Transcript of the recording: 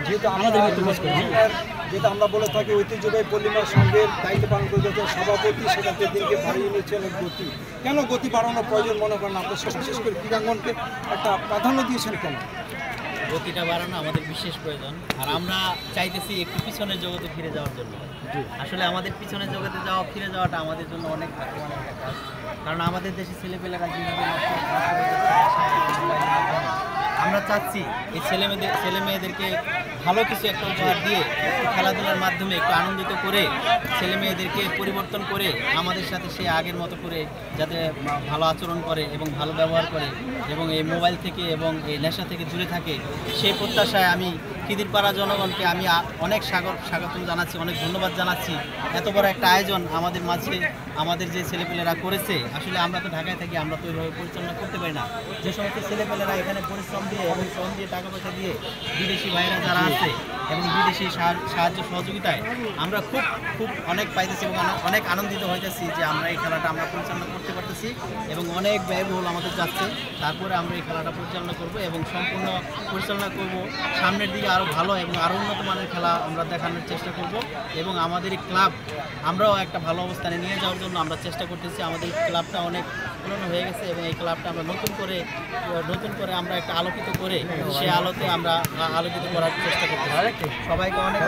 যেহেতু যেহেতু আমরা বলে থাকি ঐতিহ্যবাহী পল্লিমার সঙ্গে দায়িত্ব পালন করে যাচ্ছে সভাপতি, সেটাতে দিনকে বাড়িয়ে নিচ্ছে অনেক গতি। কেন গতি বাড়ানোর প্রয়োজন মনে করেন আপনার, বিশেষ করে ক্রীড়াঙ্গনকে একটা প্রাধান্য দিয়েছেন কেন? গতিটা বাড়ানো আমাদের বিশেষ প্রয়োজন, আর আমরা চাইতেছি একটু পিছনের জগতে ফিরে যাওয়ার জন্য। আসলে আমাদের পিছনের জগতে ফিরে যাওয়াটা আমাদের জন্য অনেক ভাগ্যবানের একটা কাজ, কারণ আমাদের দেশে ছেলেপেলেরা যেভাবে আমরা চাচ্ছি এই ছেলে মেয়েদেরকে ভালো কিছু একটা উপহার দিয়ে খেলাধুলার মাধ্যমে একটু আনন্দিত করে ছেলে মেয়েদেরকে পরিবর্তন করে আমাদের সাথে সে আগের মতো করে যাতে ভালো আচরণ করে এবং ভালো ব্যবহার করে এবং এই মোবাইল থেকে এবং এই নেশা থেকে দূরে থাকে, সেই প্রত্যাশায় আমি খিদিরপাড়া জনগণকে আমি অনেক স্বাগতম জানাচ্ছি, অনেক ধন্যবাদ জানাচ্ছি। এত বড় একটা আয়োজন আমাদের মাঝে আমাদের যে ছেলেপেলেরা করেছে, আসলে আমরা তো ঢাকায় থাকি, আমরা তো ওইভাবে পরিচালনা করতে পারি না। যে সমস্ত ছেলেপেলেরা এখানে পরিশ্রম দিয়ে এবং শ্রম দিয়ে টাকা পয়সা দিয়ে বিদেশি ভাইরা যারা আছে এবং বিদেশি সাহায্য সহযোগিতায় আমরা খুব অনেক পাইতেছি এবং অনেক আনন্দিত হইতেছি যে আমরা এই খেলাটা আমরা পরিচালনা করতে পারতেছি এবং অনেক ব্যয়বহুল আমাদের যাচ্ছে। তারপরে আমরা এই খেলাটা পরিচালনা করব এবং সম্পূর্ণ পরিচালনা করব, সামনের দিকে আরও ভালো এবং আরও উন্নত মানের খেলা আমরা দেখানোর চেষ্টা করব এবং আমাদের এই ক্লাব আমরাও একটা ভালো অবস্থানে নিয়ে যাওয়ার জন্য আমরা চেষ্টা করতেছি। আমাদের ক্লাবটা অনেক পুরনো হয়ে গেছে এবং এই ক্লাবটা আমরা নতুন করে আমরা একটা আলোকিত করে সে আলোতে আমরা আলোকিত করার চেষ্টা করতেছি। সবাইকে অনেক